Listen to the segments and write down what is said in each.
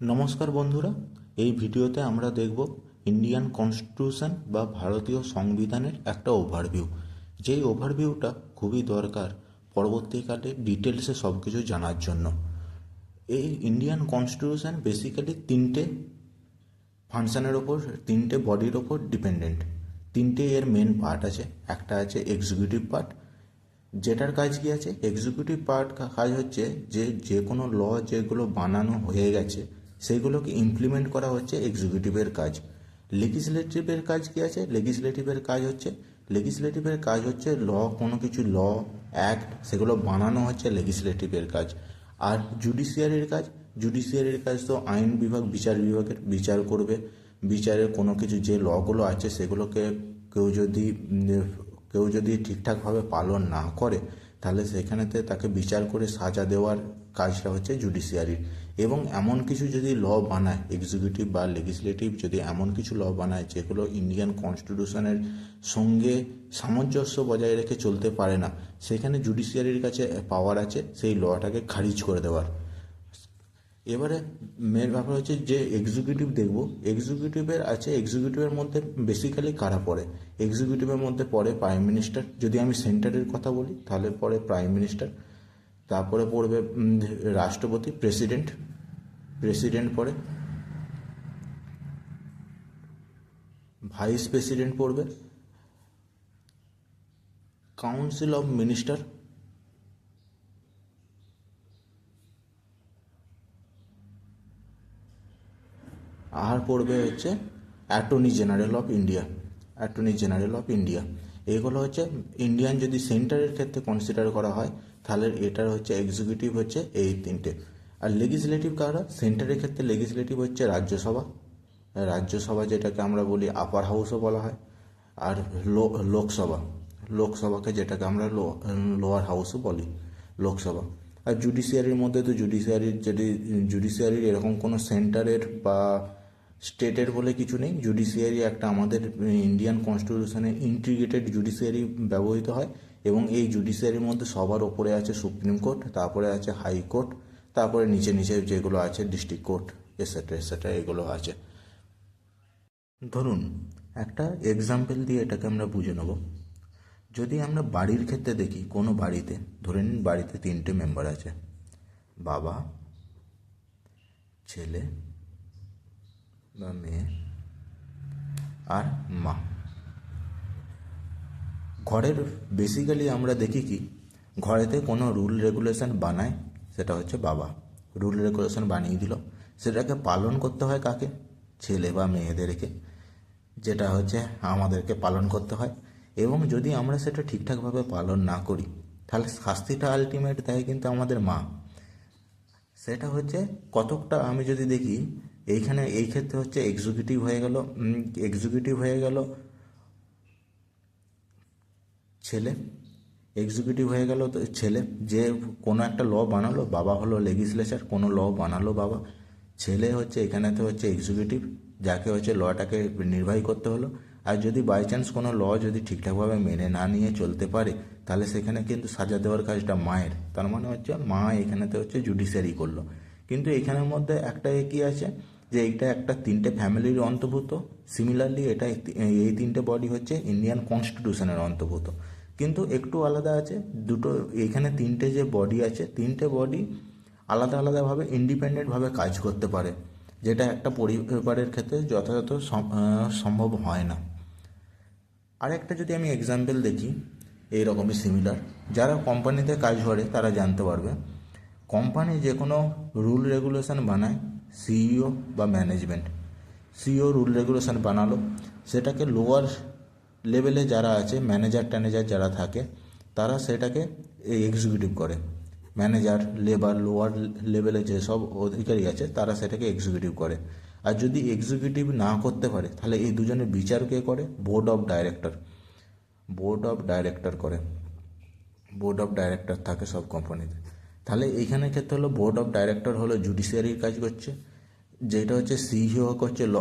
নমস্কার বন্ধুরা, এই ভিডিওতে আমরা দেখব ইন্ডিয়ান কনস্টিটিউশন বা ভারতীয় সংবিধানের একটা ওভারভিউ। যেই ওভারভিউটা খুবই দরকার পরবর্তীকালে ডিটেলসে সব কিছু জানার জন্য। এই ইন্ডিয়ান কনস্টিটিউশন বেসিক্যালি তিনটে ফাংশনের ওপর, তিনটে বডির ওপর ডিপেন্ডেন্ট। তিনটে এর মেন পার্ট আছে। একটা আছে এক্সিকিউটিভ পার্ট, যেটার কাজ কি আছে। এক্সিকিউটিভ পার্ট কাজ হচ্ছে যে কোনো ল যেগুলো বানানো হয়ে গেছে সেগুলোকে ইমপ্লিমেন্ট করা হচ্ছে এক্সিকিউটিভের কাজ। লেজিসলেটিভের কাজ কি আছে। লেজিসলেটিভের কাজ হচ্ছে কোনো কিছু ল অ্যাক্ট সেগুলো বানানো হচ্ছে লেজিসলেটিভের কাজ। আর জুডিশিয়ারির কাজ তো আইন বিভাগ, বিচার বিভাগের বিচার করবে। বিচারের কোনো কিছু যে লগুলো আছে সেগুলোকে কেউ যদি কেউ যদি ঠিকঠাকভাবে পালন না করে তাহলে সেখানেতে তাকে বিচার করে সাজা দেওয়ার কাজটা হচ্ছে জুডিশিয়ারির। এবং এমন কিছু যদি ল বানায় এক্সিকিউটিভ বা লেজিসলেটিভ, যদি এমন কিছু ল বানায় যেগুলো ইন্ডিয়ান কনস্টিটিউশনের সঙ্গে সামঞ্জস্য বজায় রেখে চলতে পারে না, সেখানে জুডিশিয়ারির কাছে পাওয়ার আছে সেই লটাকে খারিজ করে দেওয়ার। এবারে মেন ব্যাপার হচ্ছে যে এক্সিকিউটিভ দেখব। এক্সিকিউটিভের মধ্যে বেসিক্যালি কারা পড়ে। এক্সিকিউটিভের মধ্যে পড়ে প্রাইম মিনিস্টার। যদি আমি সেন্টারের কথা বলি তাহলে পড়ে প্রাইম মিনিস্টার। তারপরে পড়বে রাষ্ট্রপতি, প্রেসিডেন্ট পড়ে, ভাইস প্রেসিডেন্ট পড়বে, কাউন্সিল অফ মিনিস্টার, আর পড়বে হচ্ছে অ্যাটর্নি জেনারেল অফ ইন্ডিয়া। এগুলো হচ্ছে ইন্ডিয়ান, যদি সেন্টারের ক্ষেত্রে কনসিডার করা হয় তাহলে এটার হচ্ছে এক্সিকিউটিভ হচ্ছে এই তিনটে। আর লেজিসলেটিভ কারা। সেন্টারের ক্ষেত্রে লেজিসলেটিভ হচ্ছে রাজ্যসভা যেটাকে আমরা বলি আপার হাউসও বলা হয়। আর লোকসভাকে যেটাকে আমরা লোয়ার হাউসও বলি, লোকসভা। আর জুডিশিয়ারির মধ্যে তো জুডিশিয়ারির এরকম কোনো সেন্টারের বা স্টেটের বলে কিছু নেই। জুডিশিয়ারি একটা আমাদের ইন্ডিয়ান কনস্টিটিউশনে ইন্টিগ্রেটেড জুডিশিয়ারি ব্যবহৃত হয়। এবং এই জুডিশিয়ারির মধ্যে সবার ওপরে আছে সুপ্রিম কোর্ট, তারপরে আছে হাইকোর্ট, তারপরে নিচে নিচে যেগুলো আছে ডিস্ট্রিক্ট কোর্ট, এসেট্রা এগুলো আছে। ধরুন একটা এক্সাম্পল দিয়ে এটাকে আমরা বুঝে নেব। যদি আমরা বাড়ির ক্ষেত্রে দেখি, কোনো বাড়িতে ধরে নিন বাড়িতে তিনটে মেম্বার আছে, বাবা, ছেলে বা মেয়ে আর মা। ঘরের বেসিক্যালি আমরা দেখি কি, ঘরেতে কোনো রুল রেগুলেশন বানায় সেটা হচ্ছে বাবা। রুল রেগুলেশন বানিয়ে দিল, সেটাকে পালন করতে হয় কাকে, ছেলে বা মেয়েদেরকে, যেটা হচ্ছে আমাদেরকে পালন করতে হয়। এবং যদি আমরা সেটা ঠিকঠাকভাবে পালন না করি তাহলে শাস্তিটা আলটিমেট দেয় কিন্তু আমাদের মা। সেটা হচ্ছে কতকটা আমি যদি দেখি, এই ক্ষেত্রে হচ্ছে এক্সিকিউটিভ হয়ে গেল ছেলে। এক্সিকিউটিভ হয়ে গেল তো ছেলে, যে কোনো একটা ল বানালো, বাবা হলো লেজিসলেচার, কোনো ল বানালো বাবা। ছেলে হচ্ছে এখানেতে হচ্ছে এক্সিকিউটিভ, যাকে হচ্ছে লটাকে নির্বাহী করতে হলো। আর যদি বাই চান্স কোনো ল যদি ঠিকঠাকভাবে মেনে না নিয়ে চলতে পারে তাহলে সেখানে কিন্তু সাজা দেওয়ার কাজটা মায়ের। তার মানে হচ্ছে মা এখানেতে হচ্ছে জুডিশিয়ারি করলো। কিন্তু এখানের মধ্যে একটা কি আছে, যে এইটা একটা তিনটে ফ্যামিলির অন্তর্ভুক্ত। সিমিলারলি এই তিনটে বডি হচ্ছে ইন্ডিয়ান কনস্টিটিউশনের অন্তর্ভুক্ত, কিন্তু একটু আলাদা আছে দুটো। এখানে তিনটে যে বডি আছে, তিনটে বডি আলাদা আলাদাভাবে ইন্ডিপেন্ডেন্টভাবে কাজ করতে পারে, যেটা একটা পরিবারের ক্ষেত্রে যথাযথ সম্ভব হয় না। আরেকটা যদি আমি এক্সাম্পল দেখি এইরকমই সিমিলার, যারা কোম্পানিতে কাজ করে তারা জানতে পারবে। কোম্পানি যে কোনো রুল রেগুলেশন বানায় সিইও বা ম্যানেজমেন্ট। সিইও রুল রেগুলেশন বানালো, সেটাকে লোয়ার লেভেলে যারা আছে, ম্যানেজার যারা থাকে, তারা সেটাকে এক্সিকিউটিভ করে। ম্যানেজার লোয়ার লেভেলে যেসব অধিকারী আছে তারা সেটাকে এক্সিকিউটিভ করে। আর যদি এক্সিকিউটিভ না করতে পারে তাহলে এই দুজনের বিচার কে করে, বোর্ড অফ ডাইরেক্টর করে। বোর্ড অফ ডাইরেক্টর থাকে সব কোম্পানিতে। তাহলে এইখানে ক্ষেত্রে হলো বোর্ড অফ ডাইরেক্টর হলো জুডিশিয়ারির কাজ করছে, যেটা হচ্ছে সিইও করছে ল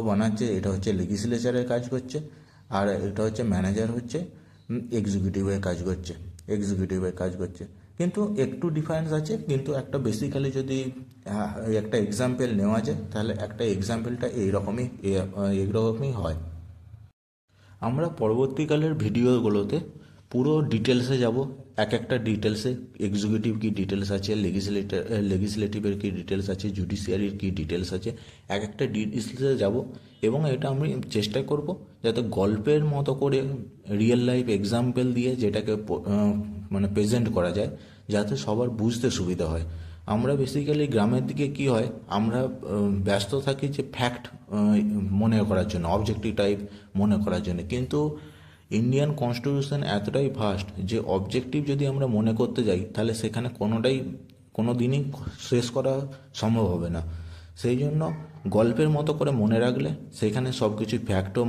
বানাচ্ছে, এটা হচ্ছে লেজিসলেচারের কাজ করছে। আর এটা হচ্ছে ম্যানেজার হচ্ছে এক্সিকিউটিভের কাজ করছে। কিন্তু একটু ডিফারেন্স আছে, কিন্তু একটা বেসিক্যালি যদি একটা এক্সাম্পল নেওয়া যায় তাহলে একটা এক্সাম্পলটা এইরকমই হয়। আমরা পরবর্তীকালের ভিডিওগুলোতে পুরো ডিটেলসে যাব, এক একটা ডিটেলসে এক্সিকিউটিভ কী ডিটেলস আছে, লেজিসলেটিভের কী ডিটেলস আছে, জুডিশিয়ারির কী ডিটেলস আছে, এক একটা ডিটেলসে যাব। এবং এটা আমি চেষ্টা করব যাতে গল্পের মতো করে রিয়েল লাইফ এক্সাম্পল দিয়ে যেটাকে মানে প্রেজেন্ট করা যায়, যাতে সবার বুঝতে সুবিধা হয়। আমরা বেসিক্যালি গ্রামের দিকে কি হয়, আমরা ব্যস্ত থাকি যে ফ্যাক্ট মনে করার জন্য, অবজেক্টিভ টাইপ মনে করার জন্য, কিন্তু ইন্ডিয়ান কনস্টিটিউশন এতটাই ভাস্ট যে অবজেক্টিভ যদি আমরা মনে করতে যাই তাহলে সেখানে কোনো দিনই শেষ করা সম্ভব হবে না। সেই জন্য গল্পের মতো করে মনে রাখলে সেখানে সব কিছু ফ্যাক্টও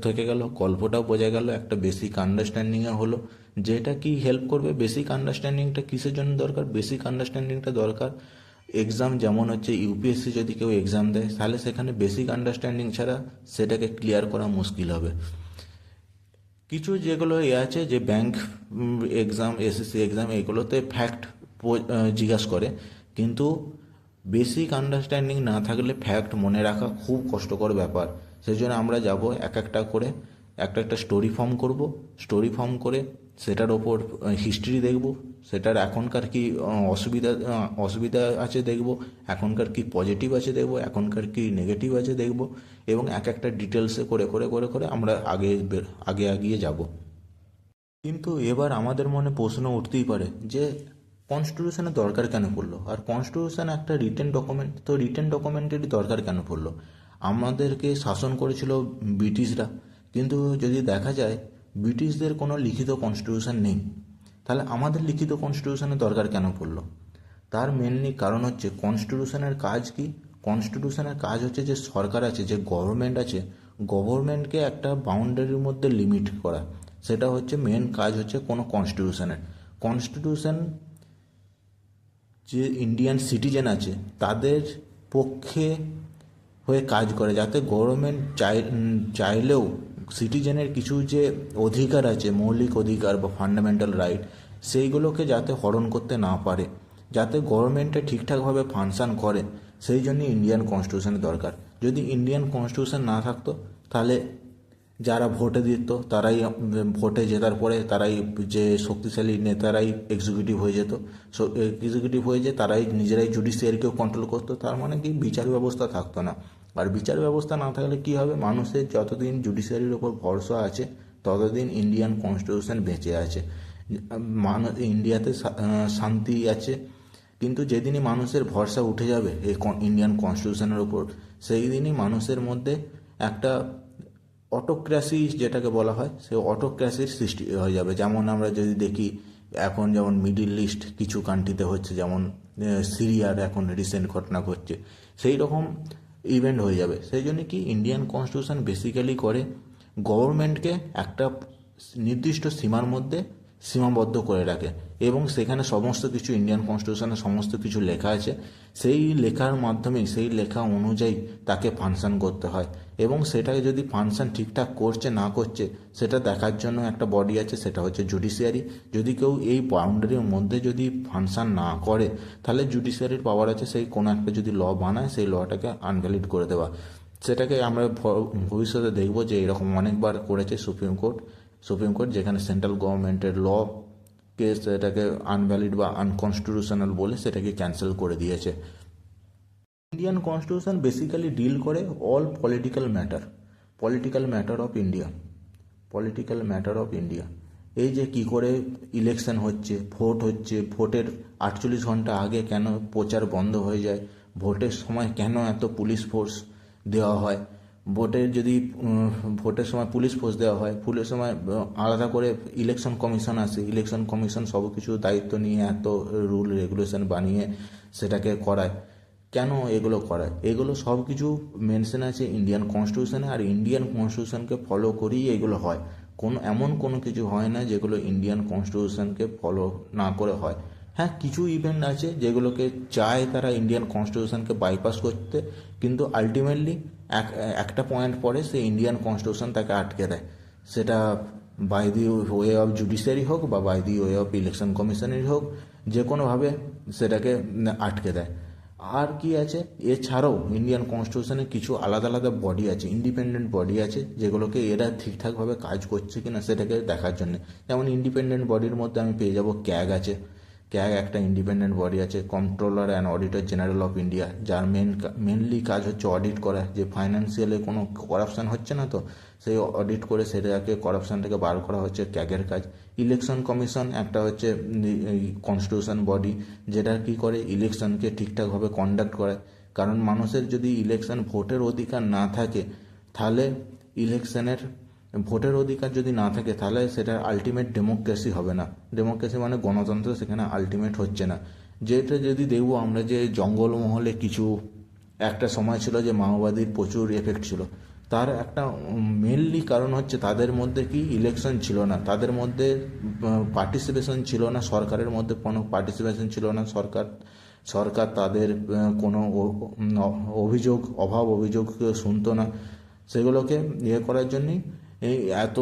থেকে গেল, গল্পটাও বোঝা গেল, একটা বেসিক আন্ডারস্ট্যান্ডিংও হলো। যেটা কি হেল্প করবে, বেসিক আন্ডারস্ট্যান্ডিংটা কিসের জন্য দরকার? বেসিক আন্ডারস্ট্যান্ডিংটা দরকার এক্সাম, যেমন হচ্ছে ইউপিএসসি যদি কেউ এক্সাম দেয় তাহলে সেখানে বেসিক আন্ডারস্ট্যান্ডিং ছাড়া সেটাকে ক্লিয়ার করা মুশকিল হবে। কিছু যেগুলো আছে যে ব্যাংক এক্সাম, এসএসসি এক্সাম, এগুলোতে ফ্যাক্ট জিজ্ঞাসা করে, কিন্তু বেসিক আন্ডারস্ট্যান্ডিং না থাকলে ফ্যাক্ট মনে রাখা খুব কষ্টকর ব্যাপার। সেই জন্য আমরা যাব এক একটা করে একটা স্টোরি ফর্ম করব, স্টোরি ফর্ম করে সেটার ওপর হিস্ট্রি দেখব, সেটার এখনকার কি অসুবিধা আছে দেখব, এখনকার কি পজিটিভ আছে দেখব, এখনকার কি নেগেটিভ আছে দেখব, এবং এক একটা ডিটেলসে করে করে করে করে আমরা এগিয়ে যাব। কিন্তু এবার আমাদের মনে প্রশ্ন উঠতেই পারে যে কনস্টিটিউশনের দরকার কেন পড়লো, আর কনস্টিটিউশন একটা রিটেন ডকুমেন্ট, তো রিটেন ডকুমেন্টেরই দরকার কেন পড়লো? আমাদেরকে শাসন করেছিল ব্রিটিশরা, কিন্তু যদি দেখা যায় ব্রিটিশদের কোনো লিখিত কনস্টিটিউশন নেই, তাহলে আমাদের লিখিত কনস্টিটিউশনের দরকার কেন পড়লো? তার মেনলি কারণ হচ্ছে কনস্টিটিউশনের কাজ কি? কনস্টিটিউশনের কাজ হচ্ছে যে সরকার আছে, যে গভর্নমেন্ট আছে, গভর্নমেন্টকে একটা বাউন্ডারির মধ্যে লিমিট করা, সেটা হচ্ছে মেন কাজ হচ্ছে কোনো কনস্টিটিউশনের। কনস্টিটিউশন যে ইন্ডিয়ান সিটিজেন আছে তাদের পক্ষে হয়ে কাজ করে, যাতে গভর্নমেন্ট চাইলেও সিটিজেনের কিছু যে অধিকার আছে, মৌলিক অধিকার বা ফান্ডামেন্টাল রাইট, সেইগুলোকে যাতে হরণ করতে না পারে, যাতে গভর্নমেন্টে ঠিকঠাকভাবে ফাংশন করে, সেই জন্য ইন্ডিয়ান কনস্টিটিউশনের দরকার। যদি ইন্ডিয়ান কনস্টিটিউশন না থাকতো তাহলে যারা ভোটে দিত তারাই, ভোটে জেতার পরে তারাই, যে শক্তিশালী নেতারাই এক্সিকিউটিভ হয়ে যেত, এক্সিকিউটিভ হয়ে যে তারাই নিজেরাই জুডিশিয়ারিকেও কন্ট্রোল করতো, তার মানে কি বিচার ব্যবস্থা থাকতো না। আর বিচার ব্যবস্থা না থাকলে কি হবে, মানুষের যতদিন জুডিশিয়ারির ওপর ভরসা আছে ততদিন ইন্ডিয়ান কনস্টিটিউশন বেঁচে আছে, ইন্ডিয়াতে শান্তি আছে। কিন্তু যেদিনই মানুষের ভরসা উঠে যাবে এই ইন্ডিয়ান কনস্টিটিউশনের ওপর, সেই দিনই মানুষের মধ্যে একটা অটোক্র্যাসি যেটাকে বলা হয়, সেই অটোক্র্যাসির সৃষ্টি হয়ে যাবে। যেমন আমরা যদি দেখি এখন যেমন মিডিল ইস্ট কিছু কান্ট্রিতে হচ্ছে, যেমন সিরিয়ার এখন রিসেন্ট ঘটনা ঘটছে, সেই রকম ইভেন্ট হয়ে যাবে। সেই জন্য কি ইন্ডিয়ান কনস্টিটিউশন বেসিক্যালি করে গভর্নমেন্টকে একটা নির্দিষ্ট সীমার মধ্যে সীমাবদ্ধ করে রাখে, এবং সেখানে সমস্ত কিছু ইন্ডিয়ান কনস্টিটিউশনে সমস্ত কিছু লেখা আছে, সেই লেখার মাধ্যমে, সেই লেখা অনুযায়ী তাকে ফাংশন করতে হয়, এবং সেটাকে যদি ফাংশন ঠিকঠাক করছে না করছে সেটা দেখার জন্য একটা বডি আছে, সেটা হচ্ছে জুডিশিয়ারি। যদি কেউ এই বাউন্ডারির মধ্যে যদি ফাংশন না করে তাহলে জুডিশিয়ারির পাওয়ার আছে সেই কোনো একটা যদি ল বানায় সেই লটাকে আনভ্যালিড করে দেওয়া। সেটাকে আমরা ভবিষ্যতে দেখব যে এরকম অনেকবার করেছে সুপ্রিম কোর্ট, যেখানে সেন্ট্রাল গভর্নমেন্টের ল কে সেটাকে আনভ্যালিড বা আনকনস্টিটিউশনাল বলে সেটাকে ক্যান্সেল করে দিয়েছে। ইন্ডিয়ান কনস্টিটিউশন বেসিক্যালি ডিল করে all political matter of India. এই যে কি করে ইলেকশন হচ্ছে, ভোট হচ্ছে, ভোটের 48 ঘন্টা আগে কেন প্রচার বন্ধ হয়ে যায়, ভোটের সময় কেন এত পুলিশ ফোর্স দেওয়া হয়, ভোটের সময় পুলিশ ফোর্স দেওয়া হয়, ভোটের সময় আলাদা করে ইলেকশন কমিশন আসে, ইলেকশন কমিশন সব কিছু দায়িত্ব নিয়ে এত রুল রেগুলেশন বানিয়ে সেটাকে করায়, কেন এগুলো করায়, এগুলো সব কিছু মেনশন আছে ইন্ডিয়ান কনস্টিটিউশনে। আর ইন্ডিয়ান কনস্টিটিউশনকে ফলো করেই এগুলো হয়, এমন কোনো কিছু হয় না যেগুলো ইন্ডিয়ান কনস্টিটিউশনকে ফলো না করে হয়। হ্যাঁ, কিছু ইভেন্ট আছে যেগুলোকে চায় তারা ইন্ডিয়ান কনস্টিটিউশনকে বাইপাস করতে, কিন্তু আলটিমেটলি একটা পয়েন্ট পরে সে ইন্ডিয়ান কনস্টিটিউশন তাকে আটকে দেয়, সেটা by the way of judiciary হোক বা by the way of election কমিশনের হোক, যে কোনোভাবে সেটাকে আটকে দেয়। আর কি আছে, এছাড়াও ইন্ডিয়ান কনস্টিটিউশনে কিছু আলাদা আলাদা বডি আছে, ইন্ডিপেন্ডেন্ট বডি আছে, যেগুলোকে এরা ঠিকঠাকভাবে কাজ করছে কি না সেটাকে দেখার জন্য। যেমন ইন্ডিপেন্ডেন্ট বডির মধ্যে আমি পেয়ে যাব ক্যাগ আছে। ক্যাগ একটা ইন্ডিপেন্ডেন্ট বডি আছে, controller and auditor general of India, যার মেনলি কাজ হচ্ছে অডিট করা, যে ফাইন্যান্সিয়ালে কোনো করাপশান হচ্ছে না তো সেই অডিট করে সেটাকে করাপশান থেকে বার করা হচ্ছে ক্যাগের কাজ। ইলেকশন কমিশন একটা হচ্ছে কনস্টিটিউশন বডি, যেটা কী করে ইলেকশনকে ঠিকঠাকভাবে কন্ডাক্ট করে। কারণ মানুষের যদি ইলেকশন ভোটের অধিকার না থাকে, তাহলে ইলেকশনের ভোটের অধিকার যদি না থাকে তাহলে সেটা আলটিমেট ডেমোক্রেসি হবে না। ডেমোক্রেসি মানে গণতন্ত্র সেখানে আলটিমেট হচ্ছে না। যেটা যদি দেখবো আমরা যে জঙ্গলমহলে কিছু একটা সময় ছিল যে মাওবাদীর প্রচুর এফেক্ট ছিল, তার একটা মেনলি কারণ হচ্ছে তাদের মধ্যে কি ইলেকশন ছিল না, তাদের মধ্যে পার্টিসিপেশন ছিল না, সরকারের মধ্যে কোনো পার্টিসিপেশন ছিল না। সরকার তাদের কোনো অভিযোগ শুনতো না। সেগুলোকে করার জন্যই এই এত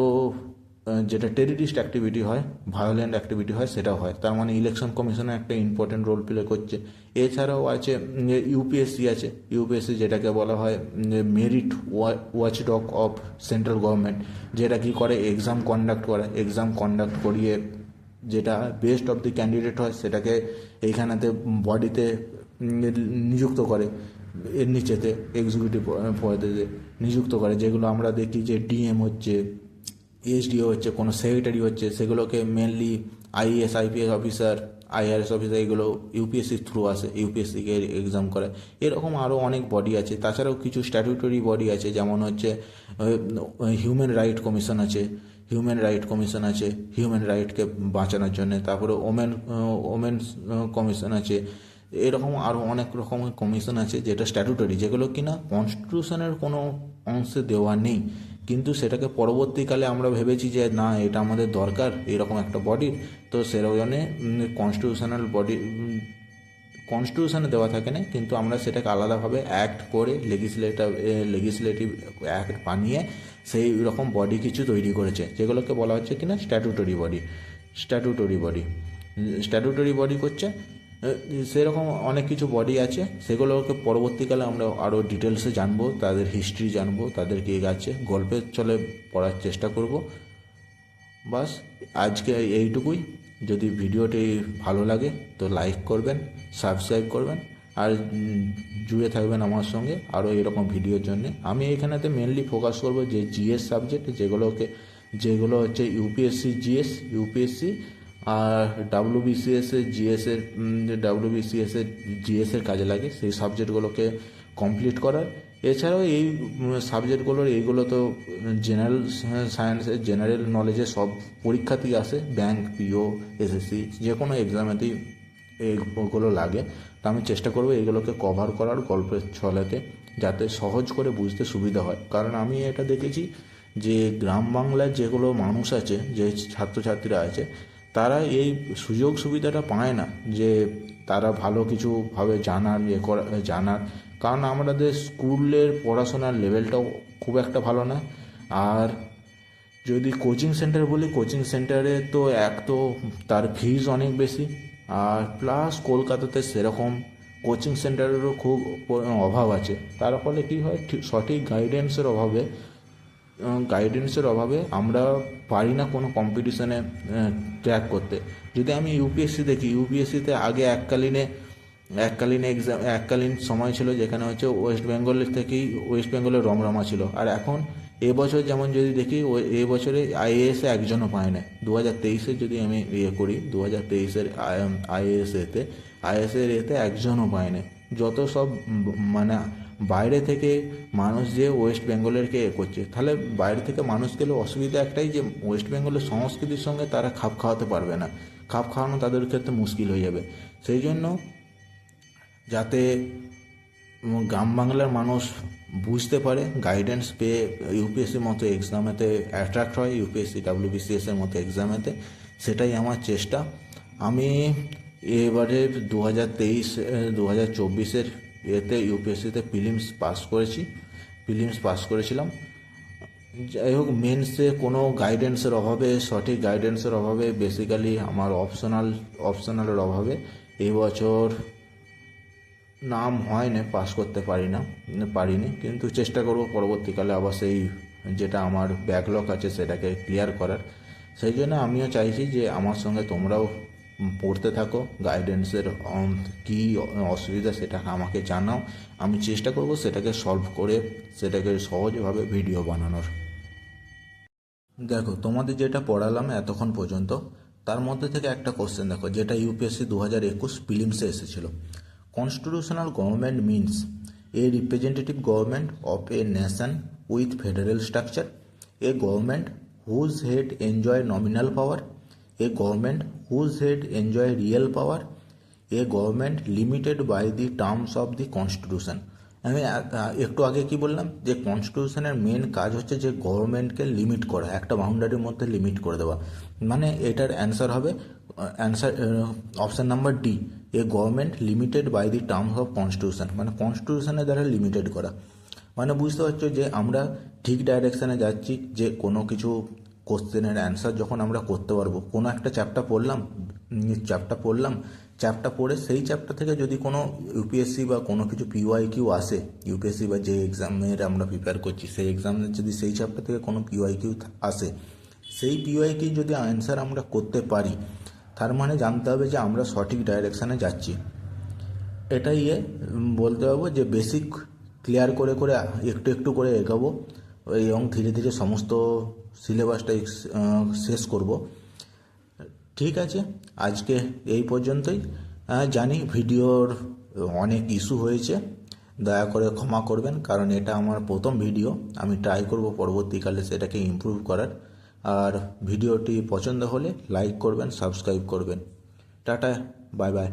যেটা টেররিস্ট অ্যাক্টিভিটি হয়, ভায়োলেন্ট অ্যাক্টিভিটি হয়, সেটা হয়। তার মানে ইলেকশন কমিশনে একটা ইম্পর্টেন্ট রোল প্লে করছে। এছাড়াও আছে ইউপিএসসি আছে। ইউপিএসসি যেটাকে বলা হয় merit watchdog of central government, যেটা কি করে এক্সাম কন্ডাক্ট করিয়ে যেটা বেস্ট অফ দি ক্যান্ডিডেট হয় সেটাকে এইখানেতে বডিতে নিযুক্ত করে, এর নিচেতে এক্সিকিউটিভ পদেতে নিযুক্ত করে। যেগুলো আমরা দেখি যে ডিএম হচ্ছে, এসডিও হচ্ছে, কোনো সেক্রেটারি হচ্ছে, সেগুলোকে mainly IAS IPS officer, IRS officer, এগুলো ইউপিএসসির থ্রু আসে, ইউপিএসসিকে এক্সাম করে। এরকম আরও অনেক বডি আছে। তাছাড়াও কিছু স্ট্যাটুটরি বডি আছে, যেমন হচ্ছে হিউম্যান রাইট কমিশন আছে, হিউম্যান রাইটকে বাঁচানোর জন্য। তারপরে ওমেন্স কমিশন আছে। এরকম আরও অনেক রকমের কমিশন আছে যেটা স্ট্যাটুটরি, যেগুলো কিনা কনস্টিটিউশনের কোনো অংশে দেওয়া নেই, কিন্তু সেটাকে পরবর্তীকালে আমরা ভেবেছি যে না, এটা আমাদের দরকার এরকম একটা বডির। তো সেরকম জন্যে কনস্টিটিউশনে দেওয়া থাকে না, কিন্তু আমরা সেটাকে আলাদাভাবে অ্যাক্ট করে লেজিসলেটিভ অ্যাক্ট বানিয়ে সেই রকম বডি কিছু তৈরি করেছে, যেগুলোকে বলা হচ্ছে কিনা স্ট্যাটুটরি বডি করছে। সেরকম অনেক কিছু বডি আছে, সেগুলোকে পরবর্তীকালে আমরা আরও ডিটেলসে জানবো, তাদের হিস্ট্রি জানবো, তাদের কে আছে, গল্পের চলে পড়ার চেষ্টা করব। বাস আজকে এইটুকুই। যদি ভিডিওটি ভালো লাগে তো লাইক করবেন, সাবস্ক্রাইব করবেন, আর জুড়ে থাকবেন আমার সঙ্গে আরও এরকম ভিডিওর জন্য। আমি এখানেতে মেনলি ফোকাস করব যে জিএস সাবজেক্ট, যেগুলো হচ্ছে ইউপিএসসি আর ডাব্লিউবিসিএসের জিএসের কাজে লাগে, সেই সাবজেক্টগুলোকে কমপ্লিট করার। এছাড়াও এই সাবজেক্টগুলোর এইগুলো তো জেনারেল সায়েন্সের জেনারেল নলেজের সব পরীক্ষাতেই আসে, ব্যাংক, পিও, এসএসসি, যে কোনো এক্সামেতেই এইগুলো লাগে। তো আমি চেষ্টা করবো এইগুলোকে কভার করার গল্পের ছলেতে, যাতে সহজ করে বুঝতে সুবিধা হয়। কারণ আমি এটা দেখেছি যে গ্রাম বাংলার যেগুলো মানুষ আছে, যে ছাত্রছাত্রীরা আছে, তারা এই সুযোগ সুবিধাটা পায় না যে তারা ভালো কিছুভাবে জানার। কারণ আমাদের স্কুলের পড়াশোনার লেভেলটাও খুব একটা ভালো না। আর যদি কোচিং সেন্টার বলি, কোচিং সেন্টারে তো তার ফিজ অনেক বেশি, আর প্লাস কলকাতাতে সেরকম কোচিং সেন্টারেরও খুব অভাব আছে। তার ফলে কী হয়, সঠিক গাইডেন্সের অভাবে আমরা পারি না কোনো কম্পিটিশনে ক্র্যাক করতে। যদি আমি ইউপিএসসি দেখি, ইউপিএসসিতে আগে এককালীন সময় ছিল যেখানে হচ্ছে ওয়েস্ট বেঙ্গলের রমরমা ছিল। আর এখন এবছর যেমন যদি দেখি, এবছরে আইএএসে একজনও পায় না। 2023-এর যদি আমি করি, 2023-এর আইএএসের একজনও পায় না। যত সব মানে বাইরে থেকে মানুষ যে ওয়েস্ট বেঙ্গলেরকে করছে, তাহলে বাইরে থেকে মানুষ গেলে অসুবিধা একটাই, যে ওয়েস্ট বেঙ্গলের সংস্কৃতির সঙ্গে তারা খাপ খাওয়াতে পারবে না, খাপ খাওয়ানো তাদের ক্ষেত্রে মুশকিল হয়ে যাবে। সেই জন্য যাতে গ্রাম বাংলার মানুষ বুঝতে পারে, গাইডেন্স পেয়ে ইউপিএসসির মতো এক্সামেতে অ্যাট্রাক্ট হয়, ইউপিএসসি ডাব্লিউবিসিএসের মতো এক্সামেতে, সেটাই আমার চেষ্টা। আমি এবারে 2024-এর ইউপিএসসিতে প্রিলিমস পাস করেছিলাম। যাই হোক, মেন্সে কোনো গাইডেন্সের অভাবে, সঠিক গাইডেন্সের অভাবে, বেসিক্যালি আমার অপশনালের অভাবে এই বছর নাম হয় না, পাস করতে পারিনি, কিন্তু চেষ্টা করব পরবর্তীকালে আবার সেই যেটা আমার ব্যাকলগ আছে সেটাকে ক্লিয়ার করার। সেই জন্য আমিও চাইছি যে আমার সঙ্গে তোমরাও পড়তে থাকো, গাইডেন্সের কী অসুবিধা সেটা আমাকে জানাও, আমি চেষ্টা করব সেটাকে সলভ করে সেটাকে সহজভাবে ভিডিও বানানোর। দেখো, তোমাদের যেটা পড়ালাম এতক্ষণ পর্যন্ত, তার মধ্যে থেকে একটা কোশ্চেন দেখো, যেটা ইউপিএসসি 2021 প্রিলিমসে এসেছিল। Constitutional government means a representative government of a nation with federal structure, a government whose head enjoy nominal power, a government whose head enjoy real power, a government limited by the terms of the constitution. আমি একটু আগে কি বললাম, যে কনস্টিটিউশনের main কাজ হচ্ছে যে গভর্নমেন্টকে লিমিট করা, একটা বাউন্ডারির মধ্যে লিমিট করে দেওয়া। মানে এটার অ্যান্সার হবে option number D, a government limited by the terms of constitution, মানে কনস্টিটিউশনের দ্বারা লিমিটেড করা। মানে বুঝতে পারছো যে আমরা ঠিক ডাইরেকশানে যাচ্ছি, যে কোনো কিছু কোশ্চেনের অ্যান্সার যখন আমরা করতে পারবো। কোনো একটা চ্যাপ্টার পড়ে সেই চ্যাপ্টার থেকে যদি কোনো ইউপিএসসি বা কোনো কিছু পিওয়াইকিউ আসে, ইউপিএসসি বা যে এক্সামের আমরা প্রিপেয়ার করছি সেই এক্সামের যদি সেই চ্যাপ্টার থেকে কোনো পিওয়াইকিউ আসে, সেই পিওয়াইকিউ যদি অ্যান্সার আমরা করতে পারি, তার মানে জানতে হবে যে আমরা সঠিক ডাইরেকশানে যাচ্ছি। এটাই বলতে পারবো যে বেসিক ক্লিয়ার করে করে একটু একটু করে এগাবো এবং ধীরে ধীরে সমস্ত সিলেবাসটা শেষ করব। ঠিক আছে, আজকে এই পর্যন্তই। জানি ভিডিওর অনেক ইস্যু হয়েছে, দয়া করে ক্ষমা করবেন, কারণ এটা আমার প্রথম ভিডিও। আমি ট্রাই করব পরবর্তীকালে সেটাকে ইমপ্রুভ করার। আর ভিডিওটি পছন্দ হলে লাইক করবেন, সাবস্ক্রাইব করবেন। Tata, bye bye.